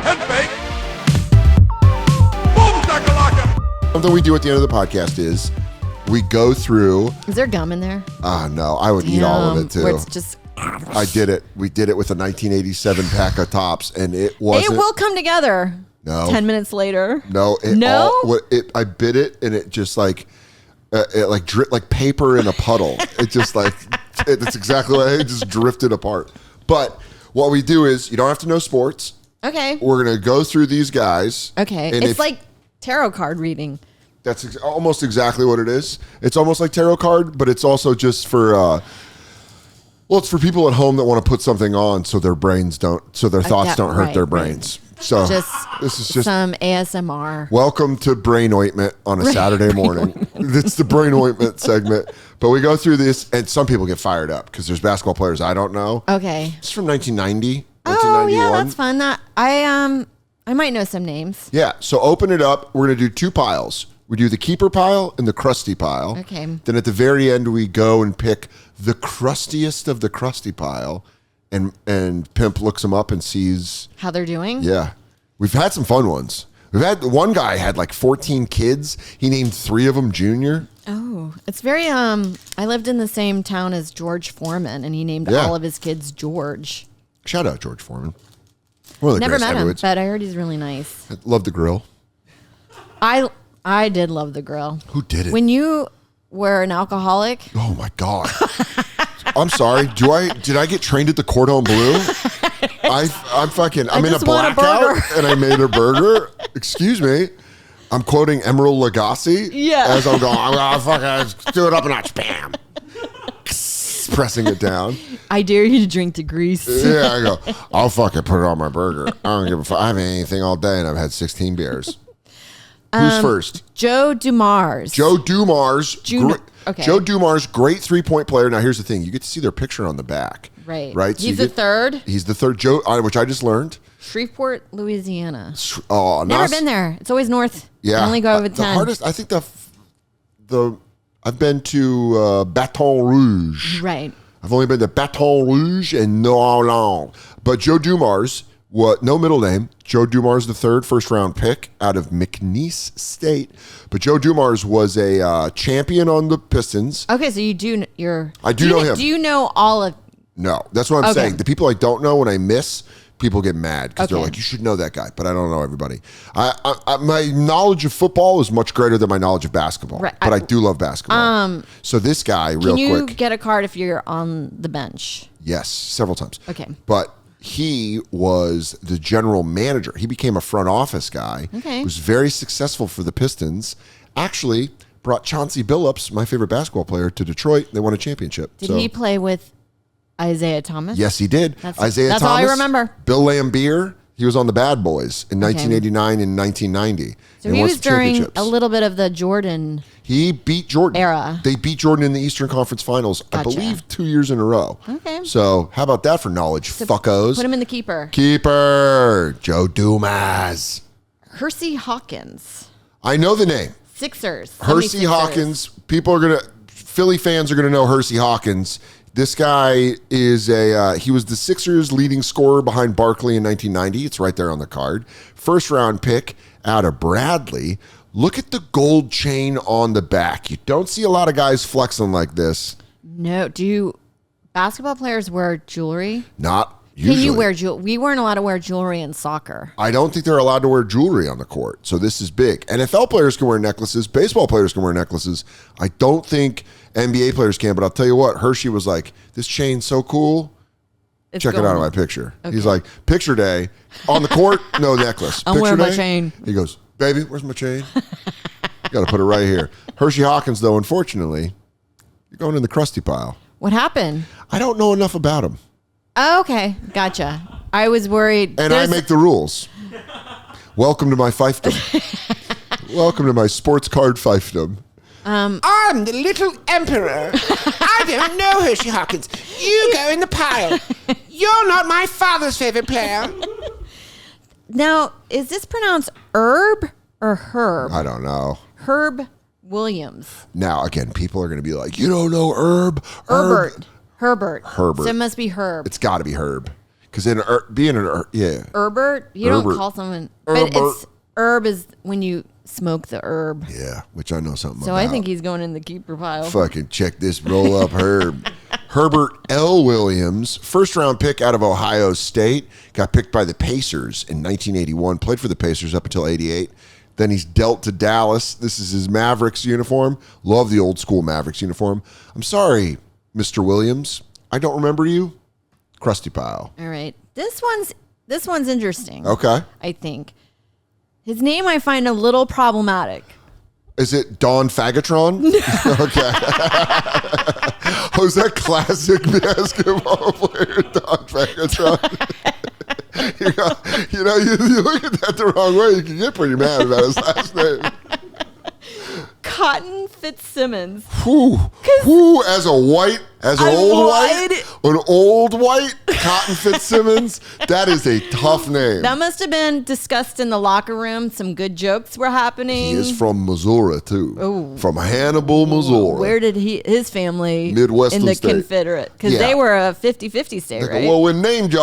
Head fake. Boom shakalaka. Something we do at the end of the podcast is we go through. Is there gum in there? No, I would eat all of it too. Where it's just. I did it. We did it with a 1987 pack of Tops, and it wasn't. It will come together. No. 10 minutes later. No. I bit it, and it just like dripped like paper in a puddle. It just like that's exactly what it just drifted apart. But what we do is you don't have to know sports. Okay. We're gonna go through these guys. Okay. And it's like tarot card reading. That's almost exactly what it is. It's almost like tarot card, but it's also just for. It's for people at home that want to put something on so their thoughts don't hurt their brains. So this is just some ASMR. Welcome to Brain Ointment on a Saturday morning. It's the Brain Ointment segment. But we go through this, and some people get fired up because there's basketball players I don't know. Okay. It's from 1990, Oh, 1991. yeah, that's fun. I might know some names. Yeah, so open it up. We're going to do two piles. We do the keeper pile and the crusty pile. Okay. Then at the very end, we go and pick the crustiest of the crusty pile, and Pimp looks them up and sees How they're doing? Yeah. We've had some fun ones. We've had one guy had like 14 kids. He named 3 of them Junior. Oh, it's very, I lived in the same town as George Foreman, and he named all of his kids George. Shout out George Foreman. One of the Never greatest met him, heavyweights. but I heard he's really nice. I love the grill. I did love the grill. Who did it? When you were an alcoholic. Oh my God. I'm sorry. Did I get trained at the Cordon Bleu? I'm in a blackout and I made a burger. Excuse me. I'm quoting Emeril Lagasse. Yeah. As I'm going, let's do it up a notch. Bam. Pressing it down. I dare you to drink the grease. Yeah, I go, I'll fucking put it on my burger. I don't give a fuck. I haven't had anything all day and I've had 16 beers. Who's first? Joe Dumars. Joe Dumars. Okay. Joe Dumars, great 3-point player. Now, here's the thing. You get to see their picture on the back. Right. So he's the third. He's the third. Joe, which I just learned. Shreveport, Louisiana. Oh, Never been there. It's always north. Yeah. I only go over 10. The hardest, I think I've been to Baton Rouge. Right. I've only been to Baton Rouge and Nolan. But Joe Dumars, no middle name, Joe Dumars the third, first round pick out of McNeese State. But Joe Dumars was a champion on the Pistons. Okay, so you do. I do know him. Do you know all of? No, that's what I'm saying. The people I don't know when I miss, people get mad because they're like, you should know that guy, but I don't know everybody. My knowledge of football is much greater than my knowledge of basketball, right. But I do love basketball. So this guy, real quick. Can you get a card if you're on the bench? Yes, several times. Okay. But he was the general manager. He became a front office guy. Okay. He was very successful for the Pistons. Actually, brought Chauncey Billups, my favorite basketball player, to Detroit. They won a championship. Did he play with Isaiah Thomas? Yes, he did. That's Thomas. all I remember. Bill Laimbeer. He was on the Bad Boys in 1989 and 1990. So he was during a little bit of the Jordan. He beat Jordan. Era. They beat Jordan in the Eastern Conference Finals, I believe, 2 years in a row. Okay. So how about that for knowledge, fuckos? Put him in the keeper. Keeper. Joe Dumars. Hersey Hawkins. I know the name. Sixers. Hersey Hawkins. Philly fans are going to know Hersey Hawkins. This guy is he was the Sixers' leading scorer behind Barkley in 1990. It's right there on the card. First round pick out of Bradley. Look at the gold chain on the back. You don't see a lot of guys flexing like this. No. Do basketball players wear jewelry? Not usually. Can you wear jewelry? We weren't allowed to wear jewelry in soccer. I don't think they're allowed to wear jewelry on the court. So this is big. NFL players can wear necklaces. Baseball players can wear necklaces. I don't think NBA players can, but I'll tell you what, Hersey was like, this chain's so cool. Check it out on my picture. Okay. He's like, picture day. On the court, no necklace. I'm wearing my chain. He goes, baby, where's my chain? Got to put it right here. Hersey Hawkins, though, unfortunately, you're going in the crusty pile. What happened? I don't know enough about him. Oh, okay. Gotcha. I was worried. And I make the rules. Welcome to my fiefdom. Welcome to my sports card fiefdom. I'm the little emperor. I don't know Hersey Hawkins. You go in the pile. You're not my father's favorite player. Now, is this pronounced Herb or Herb? I don't know. Herb Williams. Now, again, people are going to be like, you don't know Herbert. Herbert. Herbert. So it must be Herb. It's got to be Herb. Because being an Herbert, you don't Herbert. call someone, Herbert. but it's herb is when you smoke the herb. Yeah, which I know something So about. I think he's going in the keeper pile. Fucking check this roll up herb. Herbert L. Williams, first round pick out of Ohio State, got picked by the Pacers in 1981, played for the Pacers up until 88. Then he's dealt to Dallas. This is his Mavericks uniform. Love the old school Mavericks uniform. I'm sorry, Mr. Williams. I don't remember you. Crusty pile. All right. This one's interesting. Okay. I think. His name I find a little problematic. Is it Don Fagatron? Okay. Was that classic basketball player, Don Fagatron? you look at that the wrong way, you can get pretty mad about his last name. Cotton Fitzsimmons. Who as an old white Cotton Fitzsimmons, that is a tough name. That must have been discussed in the locker room. Some good jokes were happening. He is from Missouri too. Oh. From Hannibal, Missouri. Where did his family Midwestern in the state. Confederate? Because they were a 50-50 state, right? Well, we named you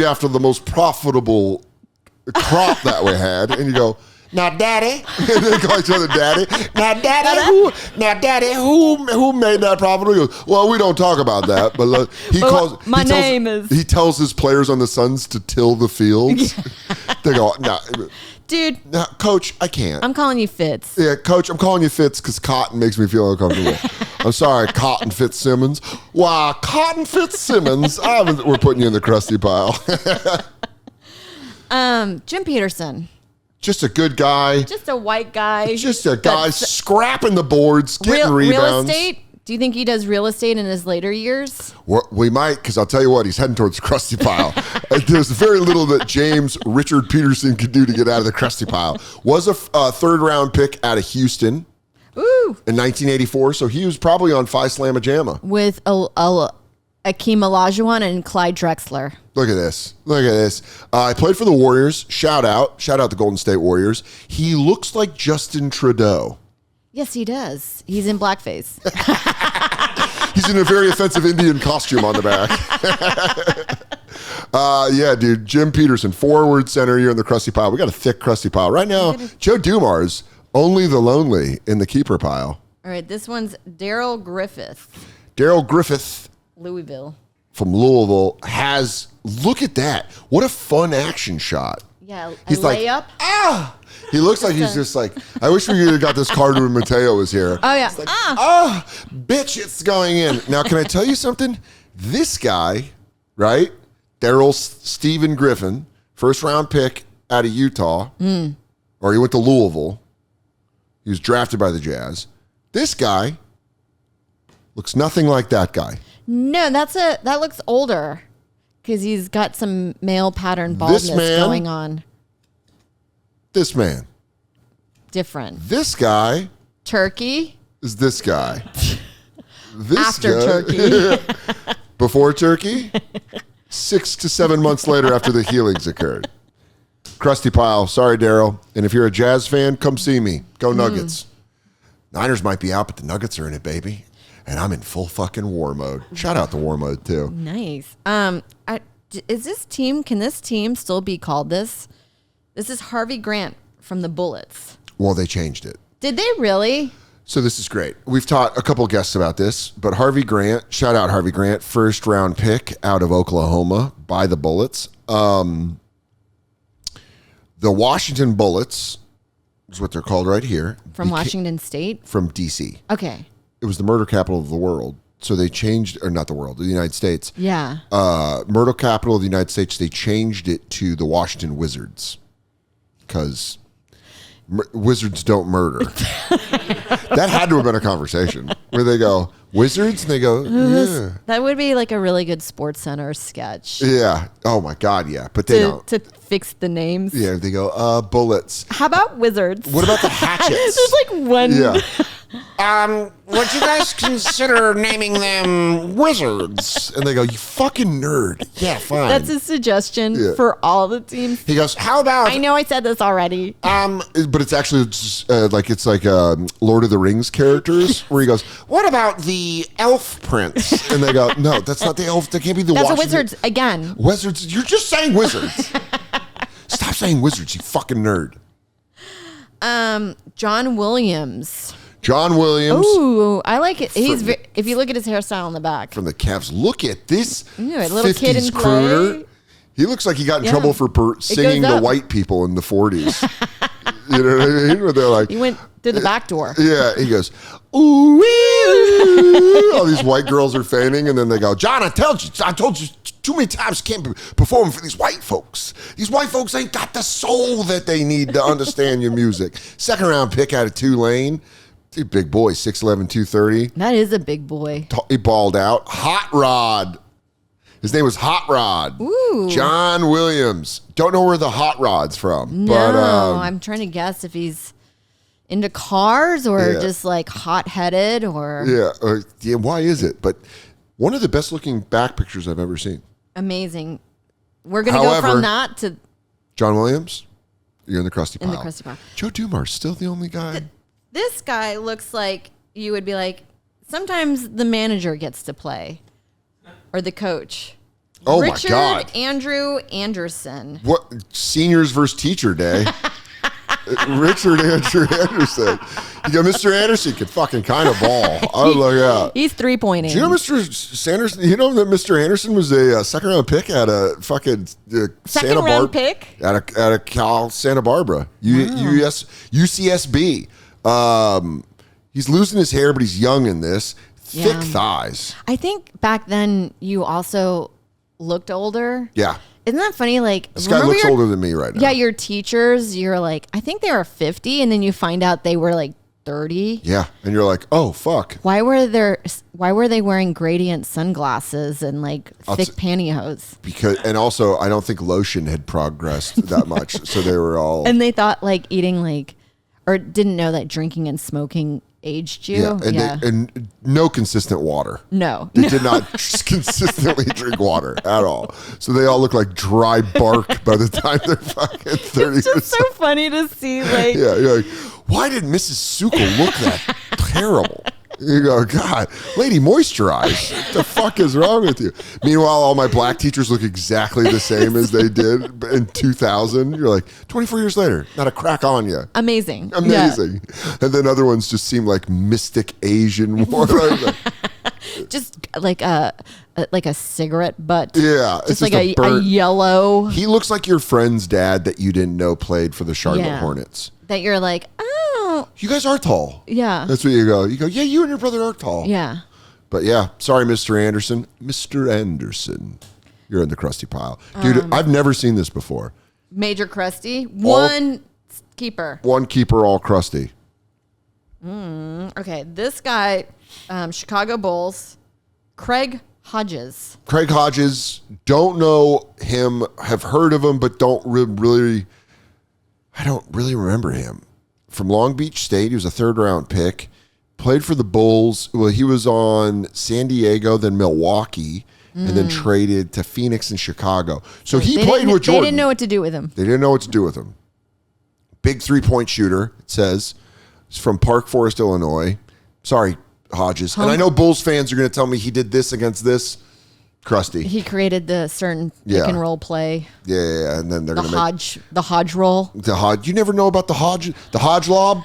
after the most profitable crop that we had, and you go, now, Daddy. And they call each other Daddy. Now, Daddy, who made that profitable? He goes, well, we don't talk about that. But he tells his players on the Suns to till the fields. They go, no. Dude. No, Coach, I can't. I'm calling you Fitz. Yeah, Coach, I'm calling you Fitz because Cotton makes me feel uncomfortable. I'm sorry, Cotton Fitzsimmons. Wow, Cotton Fitzsimmons. We're putting you in the crusty pile. Jim Peterson. Just a good guy. Just a white guy. Just a guy scrapping the boards, getting rebounds. Real estate? Do you think he does real estate in his later years? Well, we might, because I'll tell you what, he's heading towards the crusty pile. There's very little that James Richard Peterson could do to get out of the crusty pile. Was a third-round pick out of Houston in 1984, so he was probably on Phi Slamma Jamma. With Akeem Olajuwon and Clyde Drexler. Look at this. I played for the Warriors. Shout out the Golden State Warriors. He looks like Justin Trudeau. Yes, he does. He's in blackface. He's in a very offensive Indian costume on the back. Yeah, dude. Jim Peterson, forward center. You're in the crusty pile. We got a thick crusty pile. Right now, Joe Dumars, only the lonely in the keeper pile. All right, this one's Darrell Griffith. Darrell Griffith. Louisville. From Louisville look at that. What a fun action shot. Yeah, he's layup. He looks like he's just like, I wish we could have got this card when Mateo was here. Oh, yeah. Bitch, it's going in. Now, can I tell you something? This guy, right? Darrell Stephen Griffin, first round pick out of Utah, or he went to Louisville. He was drafted by the Jazz. This guy looks nothing like that guy. No, that looks older because he's got some male pattern baldness going on. This man. Different. This guy. Turkey. Is this guy. After Turkey. Before Turkey. 6 to 7 months later after the healings occurred. Crusty pile. Sorry, Darrell. And if you're a Jazz fan, come see me. Go Nuggets. Niners might be out, but the Nuggets are in it, baby. And I'm in full fucking war mode. Shout out to war mode, too. Nice. Can this team still be called this? This is Harvey Grant from the Bullets. Well, they changed it. Did they really? So this is great. We've taught a couple guests about this, but Harvey Grant, shout out Harvey Grant, first round pick out of Oklahoma by the Bullets. The Washington Bullets is what they're called right here. From Washington State? From D.C. Okay. It was the murder capital of the world. So they changed, or not the world, the United States. Yeah. Murder capital of the United States, they changed it to the Washington Wizards. Because wizards don't murder. That had to have been a conversation where they go, wizards? And they go, yeah. That would be like a really good Sports Center sketch. Yeah. Oh, my God, yeah. But they don't. To fix the names. Yeah, they go, bullets. How about wizards? What about the hatchets? There's like one. Yeah. Would you guys consider naming them Wizards? And they go, you fucking nerd. Yeah, fine. That's a suggestion for all the teams. He goes, How about... I know I said this already. but it's actually just, like Lord of the Rings characters where he goes, What about the Elf Prince? and they go, no, that's not the elf. That can't be the That's a Washington. Wizards again. Wizards. You're just saying Wizards. Stop saying Wizards, you fucking nerd. John Williams. John Williams Ooh, I like it. If you look at his hairstyle in the back. from the Cavs. Look at this Ooh, a little kid 50s in crooner. play. He looks like he got in Yeah. trouble for singing goes to up. white people in the 40s. You know what I mean? Where they're like, He went through the back door. yeah, he goes, ooh, wee. All these white girls are fainting, and then they go, John, I told you too many times you can't perform for these white folks. These white folks ain't got the soul that they need to understand your music. Second round pick out of Tulane. Dude, big boy, 6'11", 230. That is a big boy. He balled out. Hot Rod. His name was Hot Rod. Ooh. John Williams. Don't know where the Hot Rod's from. No, but, I'm trying to guess if he's into cars or Yeah. just like hot-headed or yeah, why is it? But one of the best looking back pictures I've ever seen. amazing. We're going to go However- from that to John Williams, you're in the crusty pile. in the crusty pile. Joe Dumars, still the only guy. This guy looks like you would be like, sometimes the manager gets to play or the coach. Oh, my Richard God. Andrew Anderson. What? Seniors versus teacher day. Richard Andrew Anderson. You go, Mr. Anderson could fucking kind of ball. I was like, yeah. He's 3-pointing. Do you know Mr. Sanderson? You know that Mr. Anderson was a second round pick at a fucking Second round pick? at a Cal Santa Barbara UCSB. He's losing his hair, but he's young in this. Thick Yeah. thighs. I think back then you also looked older. Yeah, Isn't that funny? Like, this guy remember looks your- older than me right now. Yeah, your teachers, you're like, I think they were 50, and then you find out they were like 30. Yeah, and you're like, oh fuck. Why were they wearing gradient sunglasses and like thick pantyhose? Because and also I don't think lotion had progressed that much, so they were all And they thought like eating like, or didn't know that drinking and smoking aged you. and no consistent water. No. They did not consistently drink water at all. So they all look like dry bark by the time they're fucking 30 It's or just so something. funny to see like, Yeah, you're like, why did Mrs. Sukal look that terrible? You go, God, lady, moisturize. What the fuck is wrong with you? Meanwhile, all my black teachers look exactly the same as they did in 2000. You're like, 24 years later, not a crack on you. amazing. Amazing. And then other ones just seem like mystic Asian warriors. Yeah. Just like a cigarette butt. Yeah, it's Just like just a a burnt- yellow He looks like your friend's dad that you didn't know played for the Charlotte Yeah. Hornets. that you're like, oh, You guys are tall. yeah. That's what you go. You go, yeah, you and your brother are tall. Yeah. But yeah, sorry, Mr. Anderson. Mr. Anderson, you're in the crusty pile. Dude, I've never seen this before. Major crusty. One keeper. One keeper, all crusty. Okay, this guy, Chicago Bulls, Craig Hodges. Craig Hodges, don't know him, have heard of him, but don't really, I don't really remember him. From Long Beach State, he was a third-round pick. Played for the Bulls. Well, he was on San Diego, then Milwaukee, and then traded to Phoenix and Chicago. So he played with Jordan. They didn't know what to do with him. They didn't know what to do with him. Big three-point shooter, it says. He's from Park Forest, Illinois. Sorry, Hodges. And I know Bulls fans are going to tell me he did this against this. Crusty. He created the certain pick and roll play. Yeah. And then they're The going to make Hodge roll. the Hodge. You never know about the Hodge lob?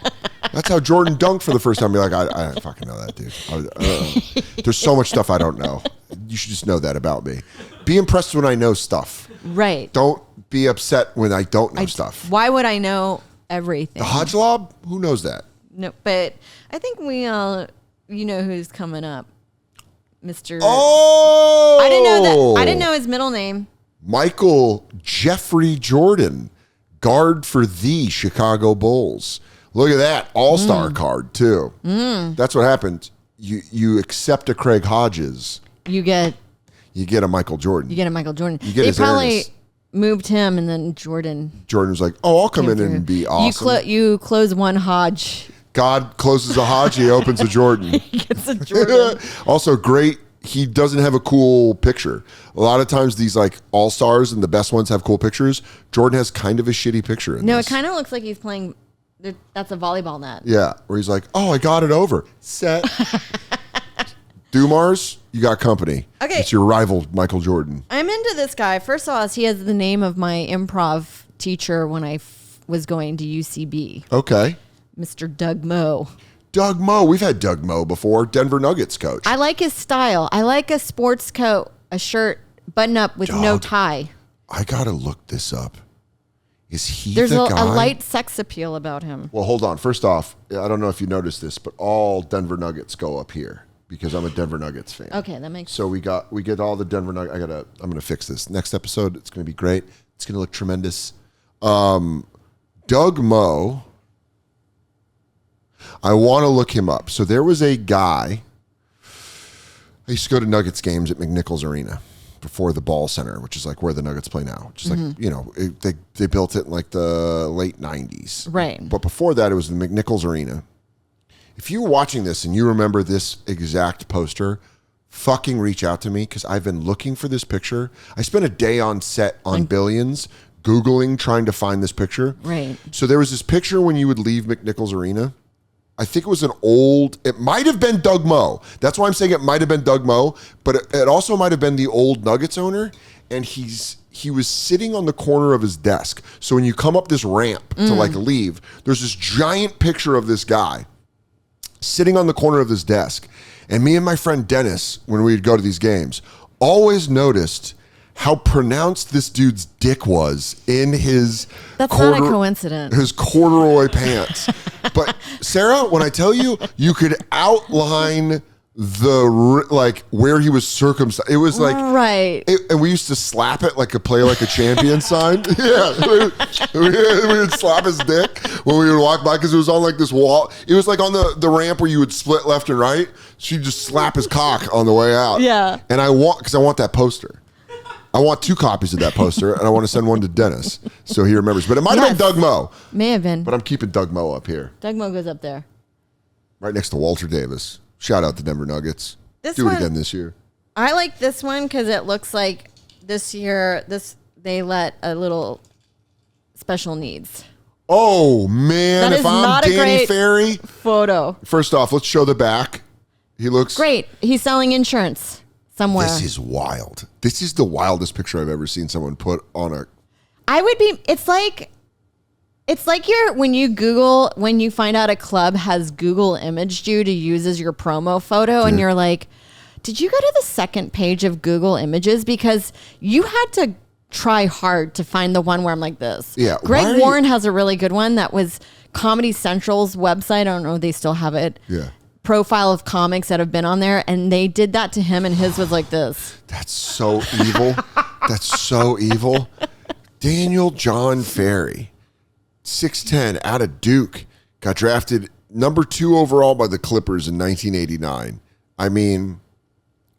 That's how Jordan dunked for the first time. You're like, I don't fucking know that, dude. There's so much stuff I don't know. You should just know that about me. Be impressed when I know stuff. Right. Don't be upset when I don't know stuff. Why would I know everything? The Hodge lob? Who knows that? No, but I think we all, you know who's coming up. Mr. Oh! I didn't know that. I didn't know his middle name. Michael Jeffrey Jordan, guard for the Chicago Bulls. Look at that all-star card too. That's what happened. You accept a Craig Hodges, You get a Michael Jordan. a Michael Jordan. You get They his probably awareness. moved him, and then Jordan. Jordan was like, "Oh, I'll come came in through. and be awesome." You close one Hodge. God closes a Hodges, opens a Jordan. He gets a Jordan. Also, great. He doesn't have a cool picture. A lot of times these like all-stars and the best ones have cool pictures. Jordan has kind of a shitty picture in No, this. it kind of looks like he's playing. That's a volleyball net. Yeah, where he's like, oh, I got it over. Set. Dumars, you got company. Okay. It's your rival, Michael Jordan. I'm into this guy. First of all, he has the name of my improv teacher when I was going to UCB. Okay. Mr. Doug Moe. Doug Moe. We've had Doug Moe before. Denver Nuggets coach. I like his style. I like a sports coat, a shirt, button up with no tie. I got to look this up. Is he There's the a guy? light sex appeal about him. Well, hold on. First off, I don't know if you noticed this, but all Denver Nuggets go up here because I'm a Denver Nuggets fan. Okay, that makes sense. So we get all the Denver Nuggets. I'm gonna fix this. Next episode, it's gonna be great. It's gonna look tremendous. Doug Moe. I want to look him up. So there was a guy. I used to go to Nuggets games at McNichols Arena before the Ball Center, which is like where the Nuggets play now. Which is like, they built it in like the late 90s. Right. But before that, it was the McNichols Arena. If you're watching this and you remember this exact poster, fucking reach out to me because I've been looking for this picture. I spent a day on set on Billions Googling, trying to find this picture. Right. So there was this picture when you would leave McNichols Arena. I think it was it might have been Doug Moe. That's why I'm saying it might have been Doug Moe, but it also might have been the old Nuggets owner. And he was sitting on the corner of his desk. So when you come up this ramp to like leave, there's this giant picture of this guy sitting on the corner of his desk. And me and my friend Dennis, when we'd go to these games, always noticed how pronounced this dude's dick was in his That's not a coincidence. His corduroy pants. But Sarah, when I tell you, you could outline where he was circumcised. It was like right. And we used to slap it like a play like a champion sign. Yeah, we would slap his dick when we would walk by because it was on like this wall. It was like on the ramp where you would split left and right. So you just slap his cock on the way out. Yeah. And I want that poster. I want 2 copies of that poster, and I want to send one to Dennis so he remembers. But it might have been Doug Moe. May have been. But I'm keeping Doug Moe up here. Doug Moe goes up there. Right next to Walter Davis. Shout out to Denver Nuggets. Do it again this year. I like this one because it looks like this year they let a little special needs. Oh, man. That if is I'm not a Danny great Ferry. Photo. First off, let's show the back. He looks great. He's selling insurance somewhere. This is wild. This is the wildest picture I've ever seen someone put on a. It's like when you find out a club has Google imaged you to use as your promo photo, and you're like, did you go to the second page of Google Images? Because you had to try hard to find the one where I'm like this. Yeah. Greg Warren has a really good one that was Comedy Central's website. I don't know if they still have it. Yeah. Profile of comics that have been on there, and they did that to him, and his was like this. That's so evil. That's so evil. Daniel John Ferry, 6'10", out of Duke, got drafted number 2 overall by the Clippers in 1989. I mean,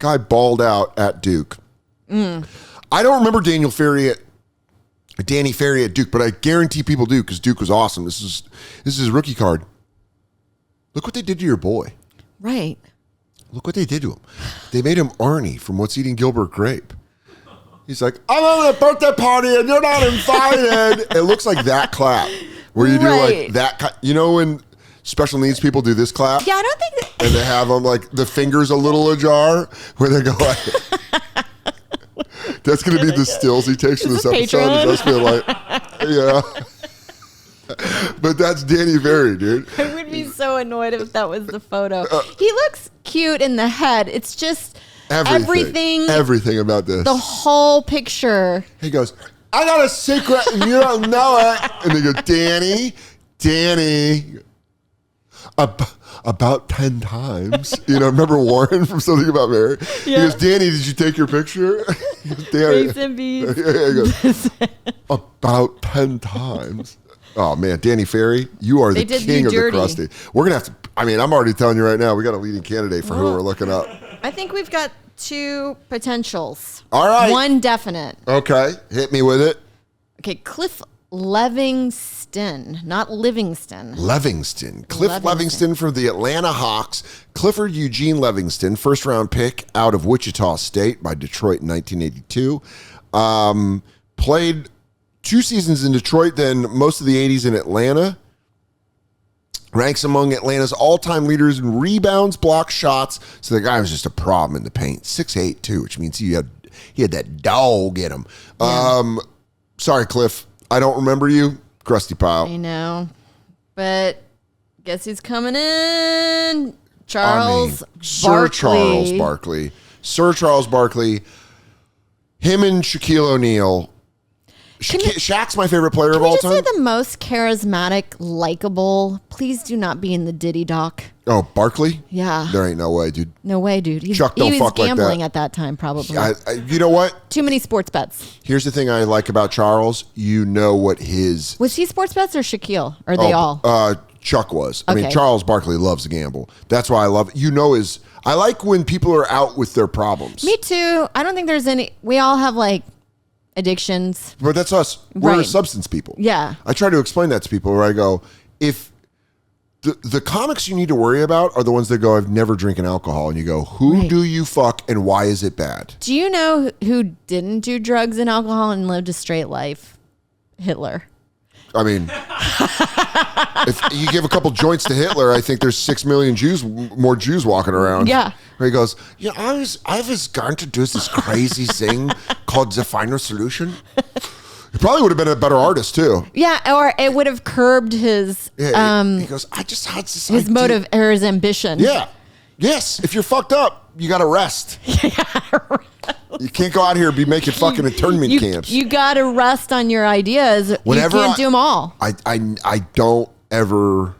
guy balled out at Duke. I don't remember Danny Ferry at Duke, but I guarantee people do because Duke was awesome. This is his rookie card. Look what they did to your boy. Right. Look what they did to him. They made him Arnie from What's Eating Gilbert Grape. He's like, I'm at a birthday party and you're not invited. It looks like that clap where you do like that. You know when special needs people do this clap? Yeah, I don't think that. And they have them like the fingers a little ajar where they go like. That's going to be the stills he takes from this episode. That's been like, yeah. But that's Danny Ferry, dude. I would be so annoyed if that was the photo. He looks cute in the head. It's just everything about this. The whole picture. He goes, I got a secret and you don't know it. And they go, Danny. About 10 times. You know, remember Warren from Something About Mary? Yeah. He goes, Danny, did you take your picture? He goes, Danny. Face and beads. Yeah, he goes, about 10 times. Oh, man, Danny Ferry, you are the king of the crusty. We're going to have to, I'm already telling you right now, we got a leading candidate for who we're looking up. I think we've got 2 potentials. All right. 1 definite. Okay, hit me with it. Okay, Cliff Levingston, not Livingston. Levingston. Cliff Levingston from the Atlanta Hawks. Clifford Eugene Levingston, first-round pick out of Wichita State by Detroit in 1982. Played 2 seasons in Detroit, then most of the 80s in Atlanta. Ranks among Atlanta's all-time leaders in rebounds, blocks, shots. So the guy was just a problem in the paint. 6'8", too, which means he had that dog in him. Yeah. Sorry, Cliff. I don't remember you. Crusty pile. I know. But guess who's coming in? Sir Charles Barkley. Sir Charles Barkley. Him and Shaquille O'Neal. Shaq's my favorite player of all time. Can we just say the most charismatic, likable? Please do not be in the Diddy doc. Oh, Barkley? Yeah. There ain't no way, dude. No way, dude. Chuck don't fuck like that. He was gambling at that time, probably. You know what? Too many sports bets. Here's the thing I like about Charles. You know what his... Was he sports bets or Shaquille? Or they all? Chuck was. I mean, Charles Barkley loves to gamble. That's why I love it. You know his... I like when people are out with their problems. Me too. I don't think there's any... We all have like addictions. But that's us. We're substance people. Yeah. I try to explain that to people where I go, if the comics you need to worry about are the ones that go, I've never drinking alcohol. And you go, who do you fuck and why is it bad? Do you know who didn't do drugs and alcohol and lived a straight life? Hitler. I mean, if you give a couple joints to Hitler, I think there's 6 million more Jews walking around. Yeah. Where he goes, yeah, I was going to do this crazy thing called the final solution. He probably would have been a better artist too. Yeah, or it would have curbed his. He goes, I just had this his idea. motive or his ambition. Yeah. Yes. If you're fucked up, you got to rest. You can't go out here and be making fucking internment camps. You got to rest on your ideas. Whenever you can't do them all. I don't ever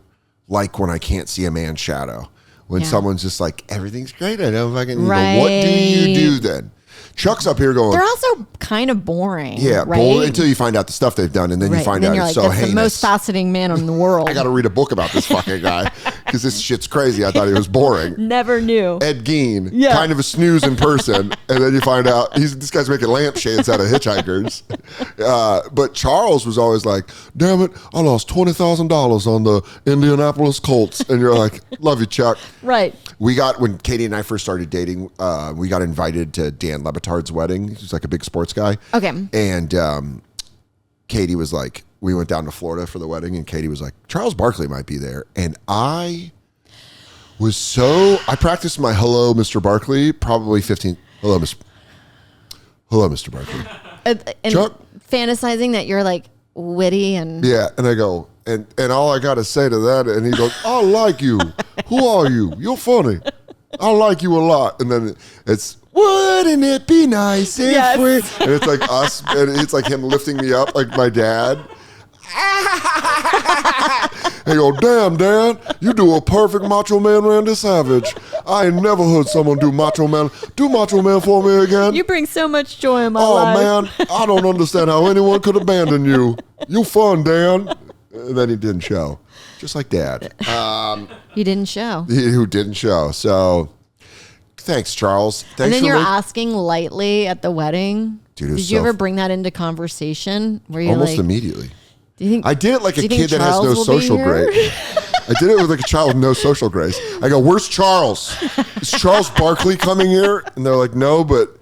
like when I can't see a man's shadow. When someone's just like, everything's great. I don't fucking. Right. What do you do then? Chuck's up here going. They're also kind of boring. Yeah, right? Until you find out the stuff they've done, and then you find out it's so heinous. That's the most fascinating man in the world. I got to read a book about this fucking guy because this shit's crazy. I thought he was boring. Never knew. Ed Gein, kind of a snooze in person, and then you find out this guy's making lampshades out of hitchhikers. But Charles was always like, "Damn it, I lost $20,000 on the Indianapolis Colts," and you're like, "Love you, Chuck." Right. When Katie and I first started dating, we got invited to Dan Lebitard's wedding. He's like a big sports guy. Okay. And Katie was like, we went down to Florida for the wedding, and Katie was like, Charles Barkley might be there. And I practiced my hello, Mr. Barkley, probably 15. Hello, Mr. Barkley. And Chuck? Fantasizing that you're like witty and. Yeah. And I go, and all I got to say to that, and he goes, I like you. Who are you? You're funny. I like you a lot. And then it's, wouldn't it be nice if we... And it's like us, and it's like him lifting me up like my dad. And you go, damn, Dad, you do a perfect Macho Man Randy Savage. I ain't never heard someone do Macho Man. Do Macho Man for me again. You bring so much joy in my life. Oh, man, I don't understand how anyone could abandon you. You fun, Dan. And then he didn't show. Just like Dad. He didn't show. Who didn't show. So, thanks, Charles. Thanks. And then you're asking lightly at the wedding. Dude, did you ever bring that into conversation? Where you almost immediately. Do you think, I did it like a kid that has no social grace. I did it with like a child with no social grace. I go, where's Charles? Is Charles Barkley coming here? And they're like, no, but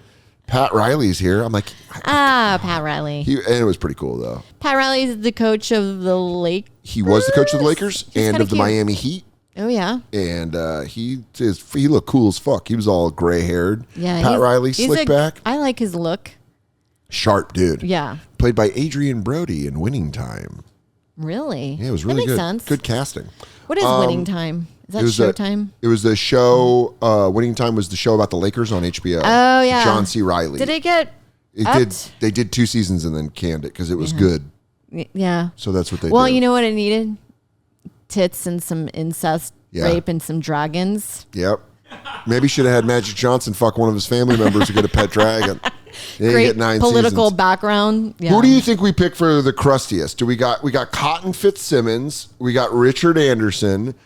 Pat Riley's here. I'm like, Pat Riley. And it was pretty cool though. Pat Riley's the coach of the Lakers. He was the coach of the Lakers and of the Miami Heat. Oh yeah. And he looked cool as fuck. He was all gray haired. Yeah. Pat Riley, slick back. I like his look. Sharp dude. Yeah. Played by Adrian Brody in Winning Time. Really? Yeah, it was really that good. Makes sense. Good casting. What is Winning Time? Is that Showtime? It was the show. Winning Time was the show about the Lakers on HBO. Oh yeah. John C. Reilly. Did it get? They did 2 seasons and then canned it because it was good. Yeah. So that's what they did. Well, you know what it needed? Tits and some incest, rape, and some dragons. Yep. Maybe should have had Magic Johnson fuck one of his family members to get a pet dragon. Great political seasons. Background. Yeah. Who do you think we picked for the crustiest? We got Cotton Fitzsimmons. We got Richard Anderson.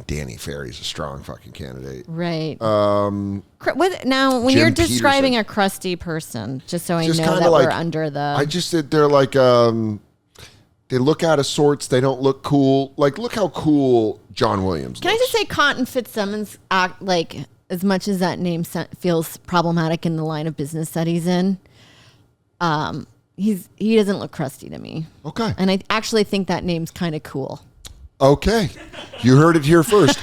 Danny Ferry's a strong fucking candidate. Right. Now, when you're describing a crusty person, just so I know that we're under the... they're like They look out of sorts. They don't look cool. Like, look how cool John Williams Can I looks. just say Cotton Fitzsimmons act like, as much as that name feels problematic in the line of business that he's in, he doesn't look crusty to me. Okay. And I actually think that name's kind of cool. Okay. You heard it here first.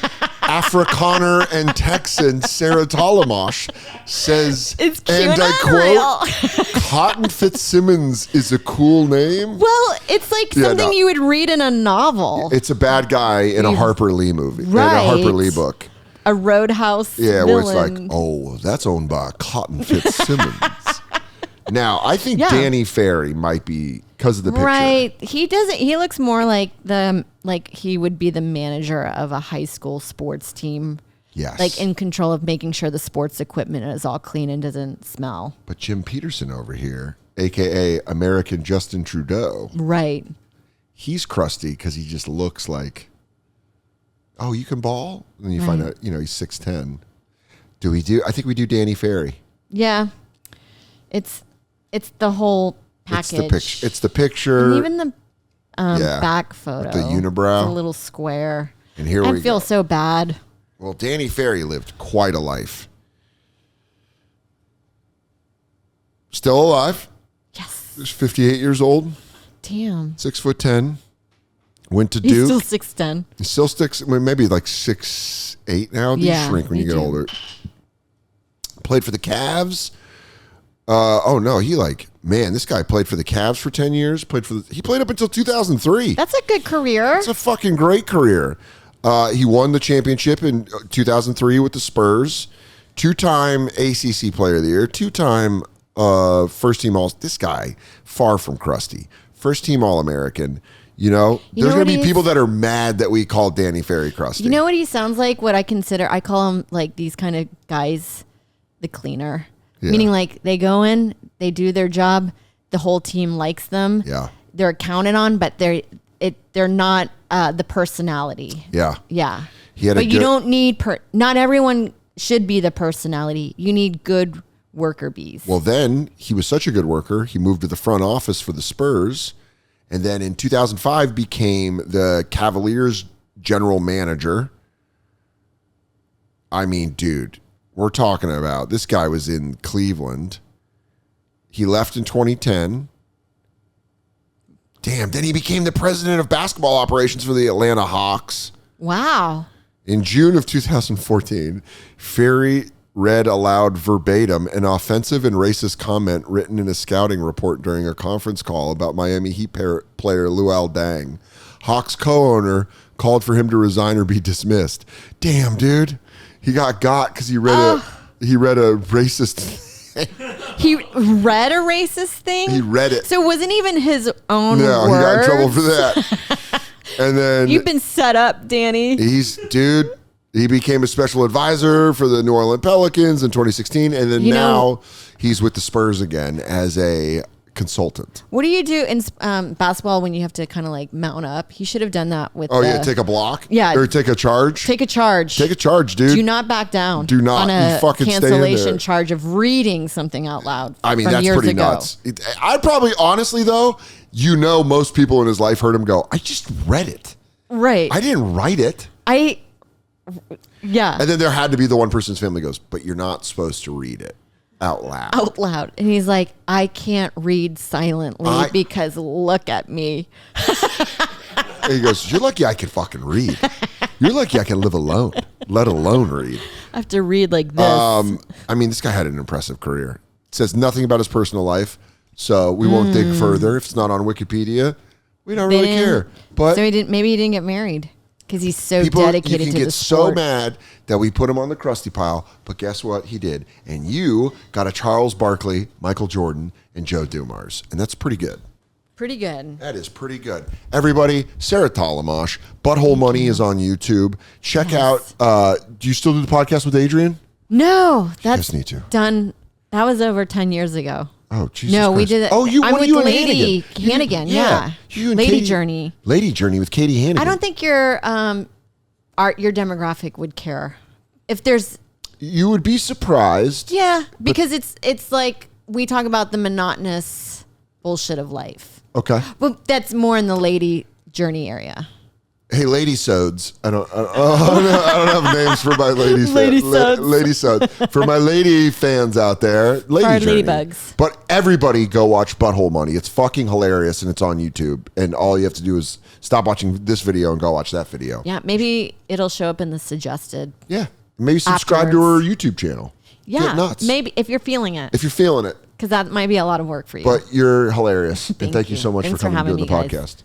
Afrikaner and Texan Sarah Tollemache says, It's cute and I real. quote, Cotton Fitzsimmons is a cool name. Well, it's like something you would read in a novel. It's a bad guy in a Harper Lee movie, in a Right. Harper Lee book. A Roadhouse Yeah, villain. where it's like, oh, that's owned by Cotton Fitzsimmons. Now, I think Danny Ferry might be because of the picture. Right. He doesn't. He looks more like he would be the manager of a high school sports team. Yes. Like in control of making sure the sports equipment is all clean and doesn't smell. But Jim Peterson over here, a.k.a. American Justin Trudeau. Right. He's crusty because he just looks like, oh, you can ball? And then you find out, he's 6'10". I think we do Danny Ferry. Yeah. It's the whole package. It's the picture. And even the back photo. With the unibrow. It's a little square. And here we go. I feel so bad. Well, Danny Ferry lived quite a life. Still alive. Yes. He's 58 years old. Damn. 6'10". Went to He's Duke. still 6'10". He still sticks. Maybe like 6'8" now. These shrink when you get older. Played for the Cavs. This guy played for the Cavs for 10 years. He played up until 2003. That's a good career. It's a fucking great career. He won the championship in 2003 with the Spurs. 2-time ACC Player of the Year. 2-time first team All. This guy, far from crusty. First team All-American. There's going to be people that are mad that we call Danny Ferry crusty. You know what he sounds like? What I call him like these kind of guys, the cleaner. Yeah. Meaning like they go in, they do their job, the whole team likes them. Yeah. They're counted on, but they're not the personality. Yeah. Yeah. You don't need not everyone should be the personality. You need good worker bees. Well, then he was such a good worker, he moved to the front office for the Spurs, and then in 2005 became the Cavaliers general manager. I mean, dude, we're talking about this guy was in Cleveland. He left in 2010. Damn, then he became the president of basketball operations for the Atlanta Hawks. Wow. In June of 2014, Ferry read aloud verbatim an offensive and racist comment written in a scouting report during a conference call about Miami Heat player Luol Deng. Hawks co-owner called for him to resign or be dismissed. Damn, dude. He got because he read a racist thing. He read a racist thing? He read it. So it wasn't even his own No, words? he got in trouble for that. And then You've been set up, Danny. He became a special advisor for the New Orleans Pelicans in 2016, and then now he's with the Spurs again as a consultant. What do you do in basketball when you have to kind of like mount up? He should have done that with Take a block? Yeah. Or take a charge? Take a charge. Take a charge, dude. Do not back down. Do not. On a You fucking stay in there. cancellation charge of reading something out loud. I mean, from that's years pretty ago. nuts. I'd probably, honestly, though, most people in his life heard him go, I just read it. Right. I didn't write it. Yeah. And then there had to be the one person's family goes, but you're not supposed to read it out loud. Out loud. And he's like, I can't read silently because look at me. And he goes, you're lucky I can fucking read. You're lucky I can live alone, let alone read. I have to read like this. I mean, this guy had an impressive career. It says nothing about his personal life, so we won't dig further. If it's not on Wikipedia, we don't really care. But so maybe he didn't get married because he's so dedicated to the sport. You can get so mad that we put him on the crusty pile, but guess what? He did. And you got a Charles Barkley, Michael Jordan, and Joe Dumars. And that's pretty good. Pretty good. That is pretty good. Everybody, Sarah Tollemache, Butthole Money is on YouTube. Check out, do you still do the podcast with Adrian? No, that's need to. done. That was over 10 years ago. Oh, Jesus No, Christ. we did it. Oh, I'm with you and Lady Hannigan. Yeah. You and Lady Katie, Journey. Lady Journey with Katie Hannigan. I don't think your demographic would care. If there's You would be surprised. because it's like we talk about the monotonous bullshit of life. Okay. But that's more in the lady journey area. Hey, Lady Sods. I don't have names for my ladies. Lady Sods. Lady Sods. For my lady fans out there, Lady Journey. Ladybugs. But everybody go watch Butthole Money. It's fucking hilarious and it's on YouTube. And all you have to do is stop watching this video and go watch that video. Yeah, maybe it'll show up in the suggested. Yeah. Maybe subscribe to her YouTube channel. Yeah. Get nuts. Maybe if you're feeling it. If you're feeling it. Because that might be a lot of work for you. But you're hilarious. And thank you so much Thanks for coming for to do the having me, guys. podcast.